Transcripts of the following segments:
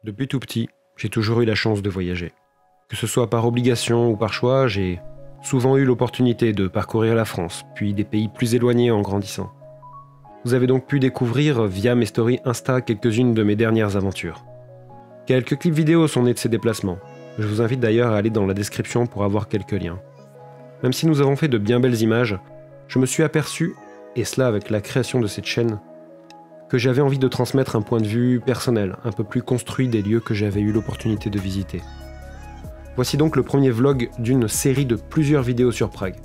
Depuis tout petit, j'ai toujours eu la chance de voyager. Que ce soit par obligation ou par choix, j'ai souvent eu l'opportunité de parcourir la France, puis des pays plus éloignés en grandissant. Vous avez donc pu découvrir via mes stories Insta quelques-unes de mes dernières aventures. Quelques clips vidéo sont nés de ces déplacements. Je vous invite d'ailleurs à aller dans la description pour avoir quelques liens. Même si nous avons fait de bien belles images, je me suis aperçu, et cela avec la création de cette chaîne, que j'avais envie de transmettre un point de vue personnel, un peu plus construit des lieux que j'avais eu l'opportunité de visiter. Voici donc le premier vlog d'une série de plusieurs vidéos sur Prague.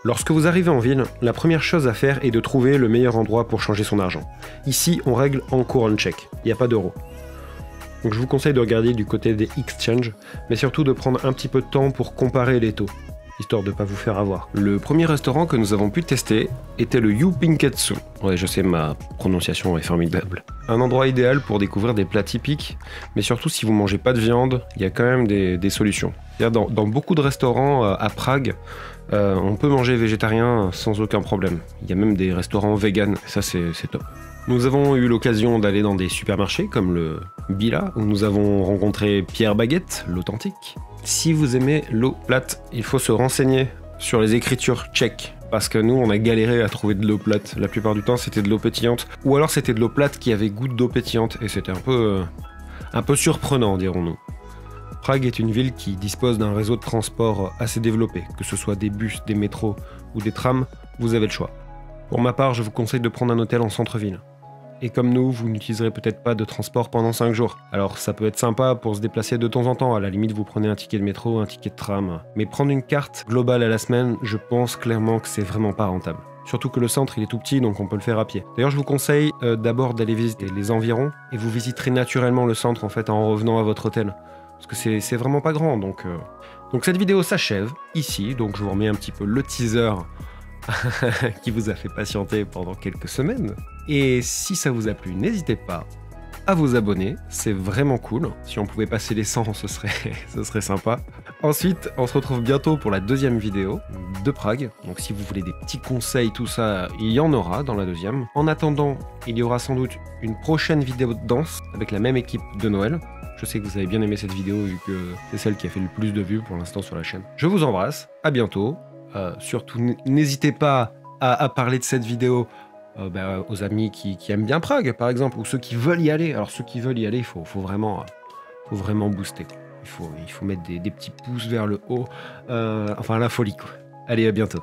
Lorsque vous arrivez en ville, la première chose à faire est de trouver le meilleur endroit pour changer son argent. Ici, on règle en couronne tchèque, il n'y a pas d'euros. Donc je vous conseille de regarder du côté des exchanges, mais surtout de prendre un petit peu de temps pour comparer les taux, histoire de ne pas vous faire avoir. Le premier restaurant que nous avons pu tester était le Jupinketsu. Ouais, je sais, ma prononciation est formidable. Un endroit idéal pour découvrir des plats typiques, mais surtout si vous mangez pas de viande, il y a quand même des solutions. Dans beaucoup de restaurants à Prague, on peut manger végétarien sans aucun problème. Il y a même des restaurants vegan, et ça c'est top. Nous avons eu l'occasion d'aller dans des supermarchés comme le Billa, où nous avons rencontré Pierre Baguette, l'authentique. Si vous aimez l'eau plate, il faut se renseigner sur les écritures tchèques. Parce que nous, on a galéré à trouver de l'eau plate. La plupart du temps, c'était de l'eau pétillante. Ou alors, c'était de l'eau plate qui avait goût d'eau pétillante. Et c'était un peu surprenant, dirons-nous. Prague est une ville qui dispose d'un réseau de transport assez développé. Que ce soit des bus, des métros ou des trams, vous avez le choix. Pour ma part, je vous conseille de prendre un hôtel en centre-ville. Et comme nous, vous n'utiliserez peut-être pas de transport pendant 5 jours. Alors ça peut être sympa pour se déplacer de temps en temps, à la limite vous prenez un ticket de métro, un ticket de tram. Mais prendre une carte globale à la semaine, je pense clairement que c'est vraiment pas rentable. Surtout que le centre il est tout petit, donc on peut le faire à pied. D'ailleurs je vous conseille d'abord d'aller visiter les environs, et vous visiterez naturellement le centre en fait en revenant à votre hôtel. Parce que c'est vraiment pas grand, donc cette vidéo s'achève ici, donc je vous remets un petit peu le teaser qui vous a fait patienter pendant quelques semaines. Et si ça vous a plu, n'hésitez pas à vous abonner, c'est vraiment cool. Si on pouvait passer les 100, ce serait sympa. Ensuite, on se retrouve bientôt pour la deuxième vidéo de Prague. Donc si vous voulez des petits conseils, tout ça, il y en aura dans la deuxième. En attendant, il y aura sans doute une prochaine vidéo de danse avec la même équipe de Noël. Je sais que vous avez bien aimé cette vidéo vu que c'est celle qui a fait le plus de vues pour l'instant sur la chaîne. Je vous embrasse, à bientôt. Surtout, n'hésitez pas à parler de cette vidéo aux amis qui aiment bien Prague, par exemple, ou ceux qui veulent y aller. Alors, ceux qui veulent y aller, il faut vraiment booster. Il faut mettre des petits pouces vers le haut. Enfin, la folie, quoi. Allez, à bientôt.